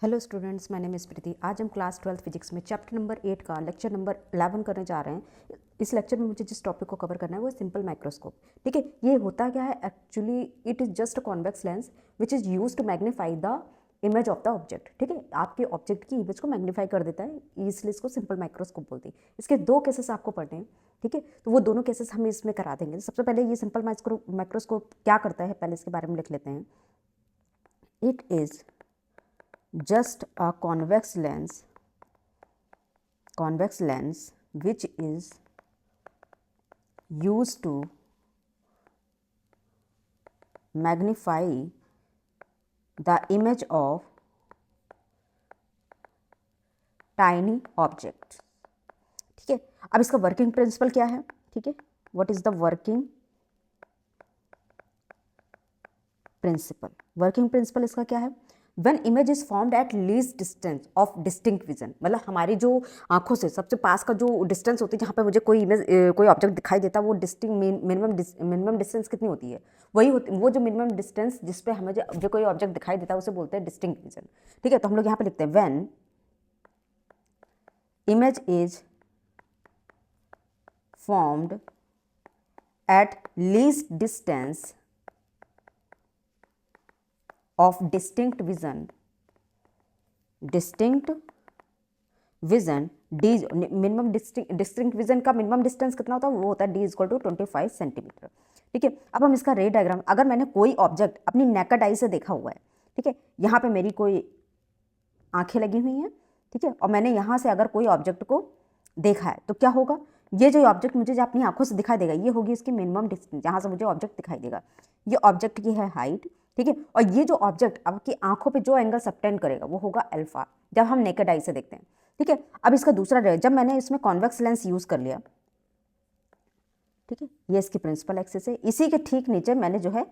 Hello students, my name is Preeti. आज हम class 12 physics में चैप्टर नंबर 8 का लेक्चर नंबर 11 करने जा रहे हैं। इस लेक्चर में मुझे जिस टॉपिक को कवर करना है वो है सिंपल माइक्रोस्कोप। ठीक है, ये होता क्या है actually, it is just a convex lens which is use to magnify the image of the object. ठीक है, आपके ऑब्जेक्ट की इमेज को मैग्नीफाई कर देता है, इसलिए इसको सिंपल माइक्रोस्कोप बोलते हैं। इसके दो केसेस आपको पढ़ने हैं। ठीक है, तो वो दोनों केसेस हम इसमें करा देंगे। सबसे पहले ये सिंपल माइक्रोस्कोप क्या करता है, पहले इसके बारे में लिख लेते हैं। It is just a convex lens which is used to magnify the image of tiny objects। ठीक है, अब इसका वर्किंग प्रिंसिपल क्या है? ठीक है, what is the working principle इसका क्या है? When image is formed at least distance of distinct vision, मतलब हमारी जो आंखों से सबसे पास का जो डिस्टेंस होती है, जहाँ पे मुझे कोई इमेज कोई ऑब्जेक्ट दिखाई देता है, वो मिनिमम डिस्टेंस कितनी होती है? वही होती, वो जो मिनिमम डिस्टेंस जिस पे हमें जो कोई ऑब्जेक्ट दिखाई देता है उसे बोलते हैं डिस्टिंक्ट विजन। ठीक है, तो हम लोग यहाँ पे लिखते हैं when image is formed at least distance of distinct vision d minimum distinct vision का मिनिमम डिस्टेंस कितना होता है? वो होता है d इक्वल टू 25 सेंटीमीटर। ठीक है, अब हम इसका रे डायग्राम, अगर मैंने कोई ऑब्जेक्ट अपनी नेकेड आई से देखा हुआ है, ठीक है, यहाँ पे मेरी कोई आंखें लगी हुई हैं, ठीक है, और मैंने यहाँ से अगर कोई ऑब्जेक्ट को देखा है तो क्या होगा? ये जो ऑब्जेक्ट मुझे जो अपनी आंखों से दिखाई देगा, ये होगी इसकी मिनिमम डिस्टेंस, जहाँ से मुझे ऑब्जेक्ट दिखाई देगा। ये ऑब्जेक्ट की है हाइट। ठीक है, और ये जो ऑब्जेक्ट आपकी आंखों पे जो एंगल सबटेंड करेगा वो होगा अल्फा, जब हम नेकेड आई से देखते हैं। ठीक है, अब इसका दूसरा रे, जब मैंने इसमें कॉन्वेक्स लेंस यूज कर लिया, ठीक है, ये इसकी प्रिंसिपल एक्सिस है, इसी के ठीक नीचे मैंने जो है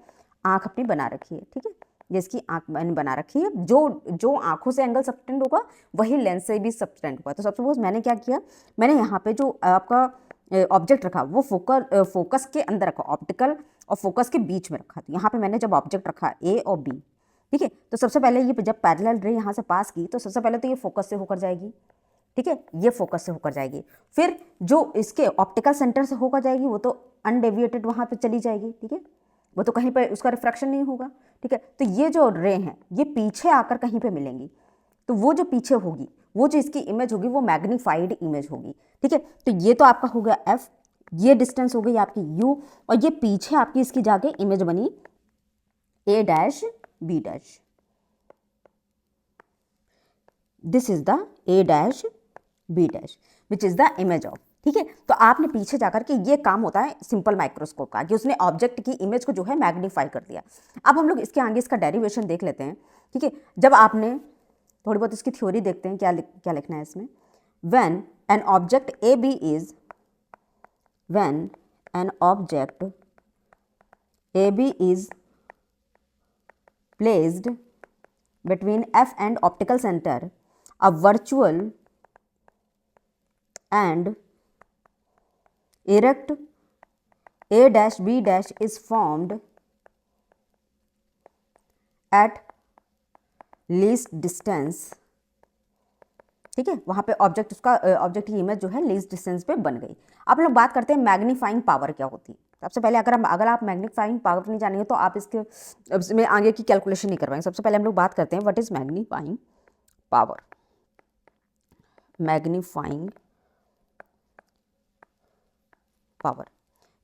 आंख अपनी बना रखी है। ठीक है, ये इसकी आंख मैंने बना रखी है, जो आंखों से एंगल सबटेंड होगा वही लेंस से भी सबटेंड होगा। तो सबसे सपोज मैंने क्या किया, मैंने यहाँ पे जो आपका ऑब्जेक्ट रखा वो फोकस के अंदर रखा, ऑप्टिकल और फोकस के बीच में रखा। तो यहाँ पे मैंने जब ऑब्जेक्ट रखा ए और बी, ठीक है, तो सबसे पहले ये जब पैरेलल रे यहाँ से पास की तो सबसे पहले तो ये फोकस से होकर जाएगी। ठीक है, ये फोकस से होकर जाएगी, फिर जो इसके ऑप्टिकल सेंटर से होकर जाएगी वो तो अनडेविएटेड वहाँ पे चली जाएगी। ठीक है, वो तो कहीं पर उसका रिफ्रैक्शन नहीं होगा। ठीक है, तो ये जो रे हैं ये पीछे आकर कहीं पे मिलेंगी, तो वो जो पीछे होगी, वो जो इसकी इमेज होगी वो मैग्नीफाइड इमेज होगी। ठीक है, तो ये तो आपका हो गया एफ, ये डिस्टेंस हो गई आपकी यू, और ये पीछे आपकी इसकी जाके इमेज बनी A dash B dash. This is the A dash B dash which is the image of. ठीक है, तो आपने पीछे जाकर के ये काम होता है सिंपल माइक्रोस्कोप का, कि उसने ऑब्जेक्ट की इमेज को जो है मैग्नीफाई कर दिया। अब हम लोग इसके आगे इसका डेरिवेशन देख लेते हैं। ठीक है, जब आपने थोड़ी बहुत इसकी थ्योरी देखते हैं, क्या लिखना है इसमें। When an object A B is when an object AB is placed between F and optical center, a virtual and erect A dash B dash is formed at least distance। ठीक है, वहाँ पे ऑब्जेक्ट ऑब्जेक्ट की image जो है least distance पे बन गई। अब लोग बात करते हैं मैग्नीफाइंग पावर क्या होती है। सबसे पहले अगर आप मैग्नीफाइंग पावर नहीं जानेंगे तो आप इसमें आगे की कैलकुलेशन नहीं कर पाएंगे। सबसे पहले हम लोग बात करते हैं what is magnifying power. Magnifying power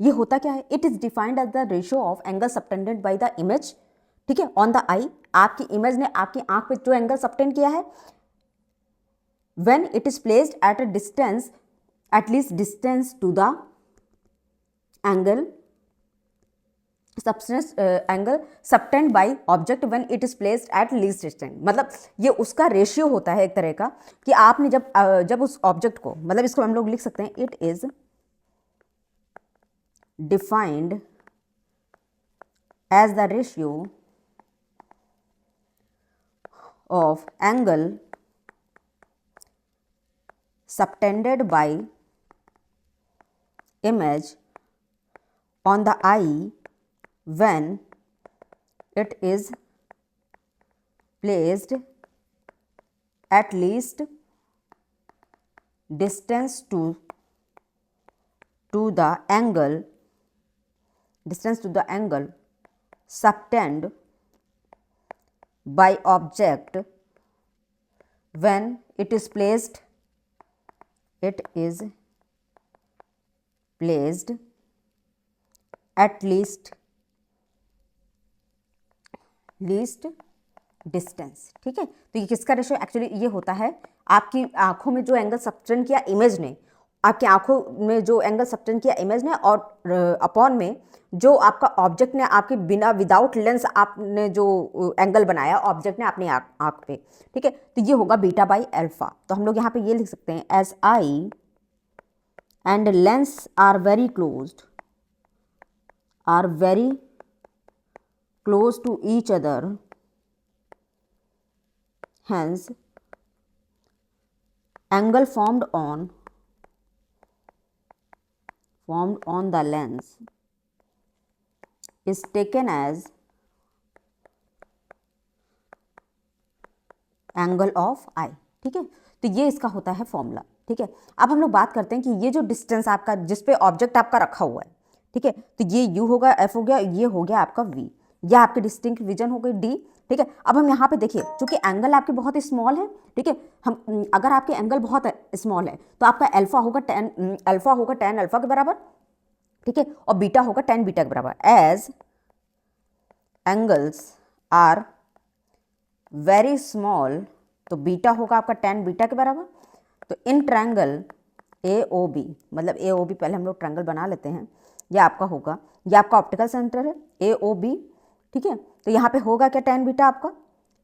ये होता क्या है? It is defined as the ratio of angle subtended by the image, ठीक है, ऑन द आई। आपकी इमेज ने आपकी आंख पे जो एंगल सबटेंड किया है, when it is placed at a distance, at least distance to the angle angle subtend by object when it is placed at least distance। मतलब ये उसका रेशियो होता है एक तरह का, कि आपने जब उस ऑब्जेक्ट को, मतलब इसको हम लोग लिख सकते हैं, it is defined as the ratio of angle subtended by image on the eye when it is placed at least distance to the angle, distance to the angle subtended by object when it is placed at least distance. ठीक है, तो ये किसका ratio actually ये होता है, आपकी आंखों में जो एंगल सबटेंड किया इमेज ने, आपकी आंखों में जो एंगल सबटेंड किया इमेज ने और अपॉन में जो आपका ऑब्जेक्ट ने आपके बिना विदाउट लेंस आपने जो एंगल बनाया ऑब्जेक्ट ने अपनी आंख पे। ठीक है, तो ये होगा बीटा बाई अल्फा। तो हम लोग यहाँ पे ये लिख सकते हैं as eye and lens are very close to each other, hence angle formed on the lens is taken as angle of eye. ठीक है, तो ये इसका होता है फॉर्मूला। ठीक है, अब हम लोग बात करते हैं कि ये जो डिस्टेंस आपका जिस पे ऑब्जेक्ट आपका रखा हुआ है, ठीक है, तो ये u होगा, f हो गया, ये हो गया आपका v, या आपकी डिस्टिंक्ट विजन हो गई d। ठीक है, अब हम यहाँ पे देखिए चूंकि एंगल आपके बहुत स्मॉल है, ठीक है, हम अगर आपके एंगल बहुत स्मॉल है तो आपका अल्फा होगा tan अल्फा के बराबर। ठीक है, और बीटा होगा tan बीटा के बराबर। As angles are very small, तो बीटा होगा आपका tan बीटा के बराबर। तो इन ट्रायंगल AOB, मतलब AOB पहले हम लोग ट्रायंगल बना लेते हैं, ये आपका होगा, ये आपका ऑप्टिकल सेंटर है AOB। ठीक है, तो यहाँ पे होगा क्या tan बीटा आपका,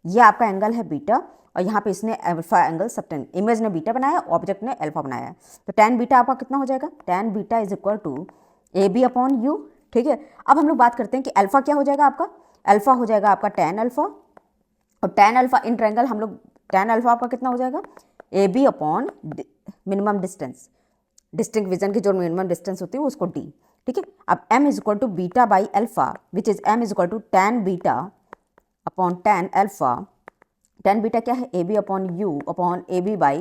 ये आपका एंगल है बीटा, और यहाँ पे इसने अल्फा एंगल सबटेंड, इमेज ने बीटा बनाया, ऑब्जेक्ट ने अल्फा बनाया, तो tan बीटा आपका कितना हो जाएगा, tan beta is equal to AB upon U। ठीक है, अब हम लोग बात करते हैं कि अल्फा क्या हो जाएगा आपका, अल्फा हो जाएगा आपका tan अल्फा, और tan अल्फा इन ट्रायंगल हम लोग tan अल्फा आपका कितना हो जाएगा AB upon minimum distance, distinct vision की जो मिनिमम डिस्टेंस होती है उसको D। ठीक है, अब m is equal to beta by alpha which is m is equal to tan beta upon tan alpha. tan beta क्या है, AB upon U upon AB by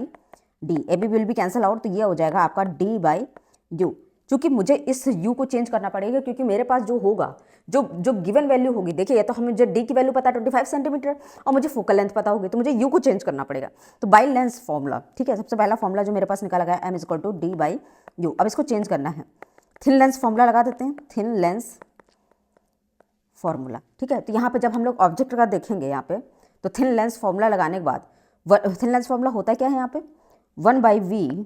D, AB will be cancel out, तो ये हो जाएगा आपका D by U। चूंकि मुझे इस U को चेंज करना पड़ेगा क्योंकि मेरे पास जो होगा, जो गिवन वैल्यू होगी, देखिए ये तो हमें जो D की वैल्यू पता है 25 सेंटीमीटर, और मुझे फोकल लेंथ पता होगी, तो मुझे U को चेंज करना पड़ेगा। तो बाई लेंस फॉर्मूला, ठीक है, सबसे पहला फॉर्मूला जो मेरे पास निकाला गया m is equal to D by U। अब इसको चेंज करना है, थिन लेंस फॉर्मूला लगा देते हैं, थिन लेंस फॉर्मूला। ठीक है, तो यहाँ पे जब हम लोग ऑब्जेक्ट का देखेंगे यहाँ पे, तो थिन लेंस फॉर्मूला लगाने के बाद थिन लेंस फॉर्मूला होता है क्या है यहाँ पे 1 by V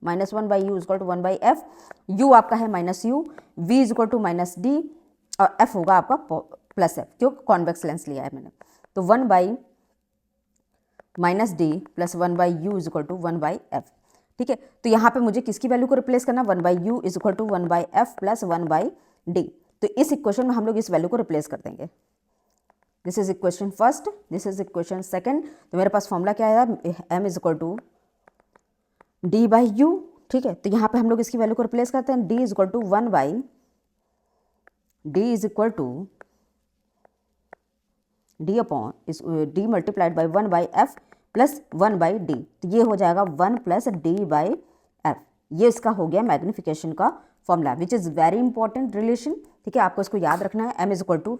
minus 1 by U is equal to 1 by F, U आपका है minus U, V is equal to minus D, और एफ होगा आपका प्लस एफ, क्यों कॉन्वेक्स लेंस लिया है मैंने। तो 1 by minus D plus 1 by U is equal to 1 by F. ठीक है, तो यहाँ पे मुझे किसकी वैल्यू को रिप्लेस करना, 1 by U is equal to 1 by F plus 1 by D. तो इस इक्वेशन में हम लोग इस वैल्यू को रिप्लेस कर देंगे। This is equation first, this is equation second. तो मेरे पास फॉर्मूला क्या आया, m is equal to D by U. ठीक है, तो यहाँ पे हम लोग इसकी वैल्यू को रिप्लेस करते हैं, d is equal to 1 by D is equal to D upon D multiplied by 1 by F plus 1 by D. तो ये हो जाएगा 1 प्लस डी बाई एफ। ये इसका हो गया मैग्नीफिकेशन का formula which is very important relation. ठीक है, आपको इसको याद रखना है, m is equal to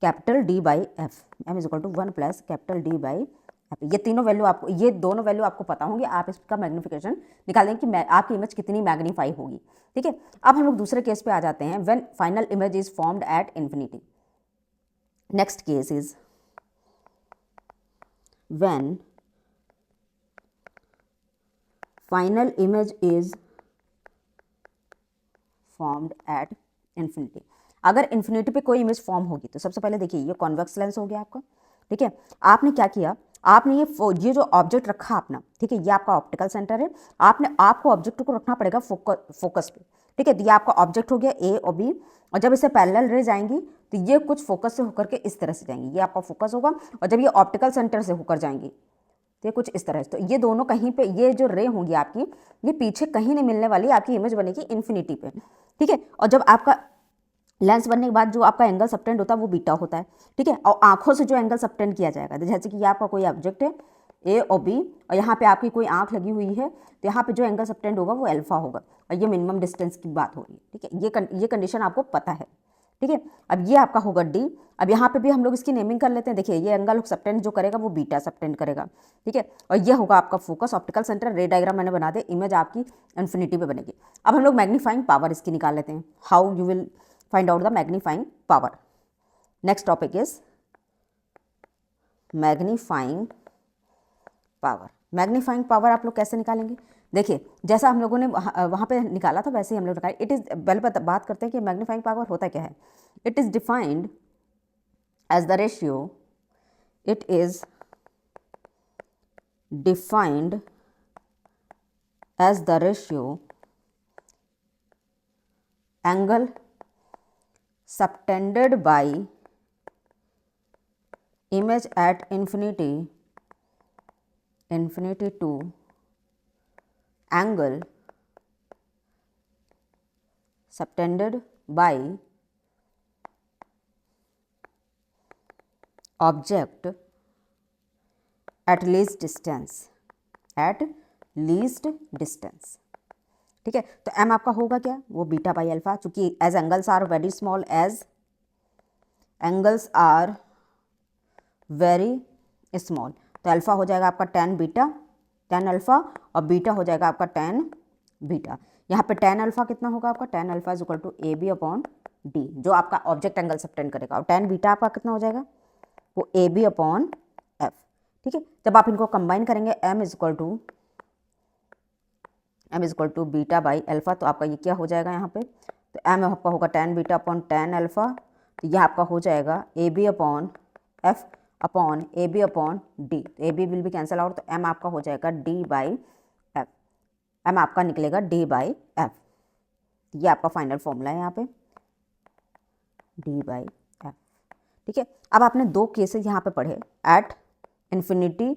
capital D by F, m is equal to 1 plus capital D by F. ये तीनों वैल्यू आपको, ये दोनों वैल्यू आपको पता होंगे, आप इसका मैग्नीफिकेशन निकाल देंगे कि आपकी इमेज कितनी मैग्नीफाई होगी। ठीक है, अब हम लोग दूसरे केस पे आ जाते हैं, when final image is formed at infinity. Next case is when final image is formed at infinity। अगर इन्फिनिटी पे कोई इमेज फॉर्म होगी तो सबसे पहले देखिए ये कॉन्वेक्स लेंस हो गया आपका। ठीक है, आपने क्या किया, आपने ये जो ऑब्जेक्ट रखा अपना, ठीक है, ये आपका ऑप्टिकल सेंटर है, आपको ऑब्जेक्ट को रखना पड़ेगा फोकस पे। ठीक है, तो ये आपका ऑब्जेक्ट हो गया ए और बी, और जब इसे पैरेलल रेज आएंगी तो ये कुछ फोकस से होकर के इस तरह से जाएंगी, ये आपका फोकस होगा, और जब ये ऑप्टिकल सेंटर से होकर जाएंगी तो ये कुछ इस तरह से, तो ये दोनों कहीं पे, ये जो रे होंगी आपकी, ये पीछे कहीं नहीं मिलने वाली, आपकी इमेज बनेगी इन्फिनिटी पे। ठीक है, और जब आपका लेंस बनने के बाद जो आपका एंगल सबटेंड होता है वो बीटा होता है। ठीक है, और आंखों से जो एंगल सबटेंड किया जाएगा, जैसे कि ये आपका कोई ऑब्जेक्ट है, ए और बी, और यहाँ पे आपकी कोई आंख लगी हुई है तो यहाँ पे जो एंगल सबटेंड होगा वो अल्फा होगा, और ये मिनिमम डिस्टेंस की बात हो रही है, ठीक है। ये कंडीशन आपको पता है, ठीक है। अब ये आपका होगा डी। अब यहाँ पे भी हम लोग इसकी नेमिंग कर लेते हैं। देखिए ये एंगल सबटेंड जो करेगा वो बीटा सबटेंड करेगा, ठीक है। और ये होगा आपका फोकस, ऑप्टिकल सेंटर, रे डायग्राम मैंने बना दे, इमेज आपकी इन्फिनिटी पे बनेगी। अब हम लोग मैग्नीफाइंग पावर इसकी निकाल लेते हैं, how you will find out the magnifying power. Next topic is magnifying power. Magnifying power आप लोग कैसे निकालेंगे? देखिए जैसा हम लोगों ने वहाँ पे निकाला था वैसे ही हम लोग निकाले। इट इज़ पहले बात करते हैं कि मैग्नीफाइंग पावर होता क्या है। It is defined as the ratio, it is defined as the ratio angle subtended by image at infinity to angle subtended by object at least distance, ठीक है। तो m आपका होगा क्या, वो बीटा बाई अल्फा, चूंकि as angles are very small, as angles are very small, तो alpha हो जाएगा आपका tan बीटा, tan अल्फा, और बीटा हो जाएगा आपका tan बीटा। यहाँ पे tan अल्फा कितना होगा आपका, tan alpha is equal to A B upon D, जो आपका ऑब्जेक्ट एंगल सबटेंड करेगा, और tan बीटा आपका कितना हो जाएगा, वो ए बी अपॉन एफ, ठीक है। जब आप इनको कंबाइन करेंगे m is equal to beta by alpha, तो आपका ये क्या हो जाएगा यहाँ पे, तो m आपका होगा tan beta upon tan alpha, तो यह आपका हो जाएगा A B upon F upon A B upon D, A B will be cancel out, तो m आपका हो जाएगा डी बाई एफ, m आपका निकलेगा डी बाई एफ। ये आपका फाइनल फॉर्मूला है यहाँ पे, डी बाई एफ, ठीक है। अब आपने दो केसेस यहाँ पे पढ़े, एट इन्फिनिटी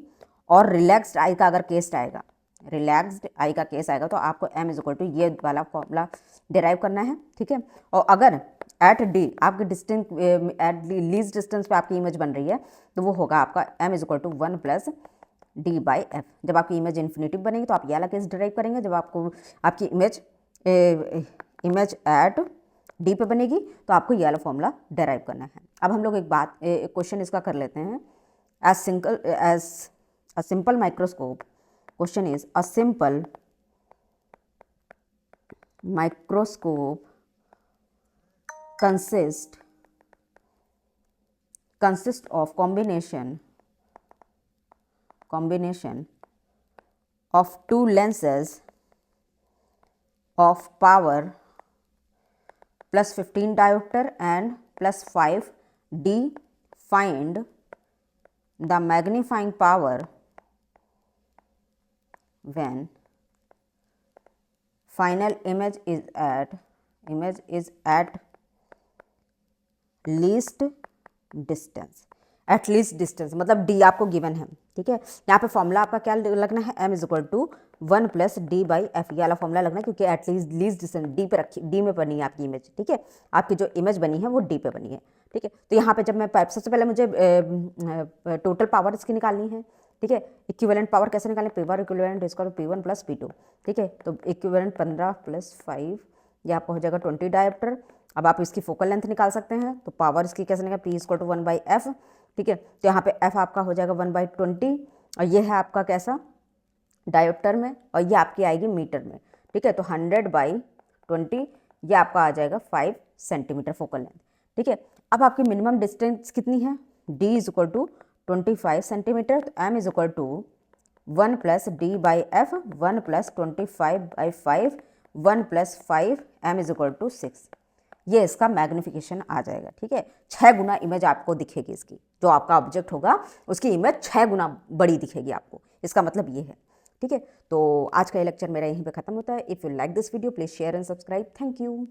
और रिलैक्स्ड आई का अगर केस आएगा, रिलैक्स्ड आई का केस आएगा तो आपको m इज इक्वल टू ये वाला फॉर्मूला डिराइव करना है, ठीक है। और अगर एट डी आपकी डिस्टेंस, एट लीस्ट डिस्टेंस पे आपकी इमेज बन रही है, तो वो होगा आपका m is equal to 1 plus D by F. जब आपकी इमेज इन्फिनिटी बनेगी तो आप ये वाला केस डिराइव करेंगे, जब आपको आपकी इमेज एट डी पे बनेगी तो आपको ये वाला फॉर्मूला डिराइव करना है। अब हम लोग एक क्वेश्चन इसका कर लेते हैं, as a simple microscope, question is a simple microscope consist of combination of two lenses of power plus 15 diopter and plus 5 D. Find the magnifying power when final image is at least distance, at least distance मतलब D आपको given है, ठीक है। यहाँ पे formula आपका क्या लगना है, m is equal to 1 plus D by F, ये वाला फॉर्मूला लगना है, क्योंकि एट लीस्ट डिस्टेंस डी पे रखी, डी में बनी है आपकी इमेज, ठीक है। आपकी जो इमेज बनी है वो डी पे बनी है, ठीक है। तो यहाँ पे जब मैं सबसे पहले मुझे टोटल पावर इसकी निकालनी है, ठीक है। इक्विवेलेंट पावर कैसे निकालें, पावर इक्विवेलेंट इसका P1 प्लस P2, ठीक है। तो इक्विवेलेंट 15 प्लस 5, ये आपका हो जाएगा 20 डायोप्टर। अब आप इसकी फोकल लेंथ निकाल सकते हैं, तो पावर इसकी कैसे निकाल, P equal to 1 by F, ठीक है। तो यहाँ पे f आपका हो जाएगा 1 बाई 20, और ये है आपका कैसा डायोप्टर में, और ये आपकी आएगी मीटर में, ठीक है। तो 100 बाई 20 ये आपका आ जाएगा 5 सेंटीमीटर फोकल लेंथ, ठीक है। अब आपकी मिनिमम डिस्टेंस कितनी है, d is equal to 25 centimetre, तो m is equal to 1 plus D by F, 1 plus 25 by 5, 1 plus 5, m is equal to 6। ये इसका मैग्निफिकेशन आ जाएगा, ठीक है। 6 गुना इमेज आपको दिखेगी इसकी, जो आपका ऑब्जेक्ट होगा उसकी इमेज 6 गुना बड़ी दिखेगी आपको, इसका मतलब ये है, ठीक है। तो आज का ये लेक्चर मेरा यहीं पे खत्म होता है। If you like this video please share and subscribe. Thank you.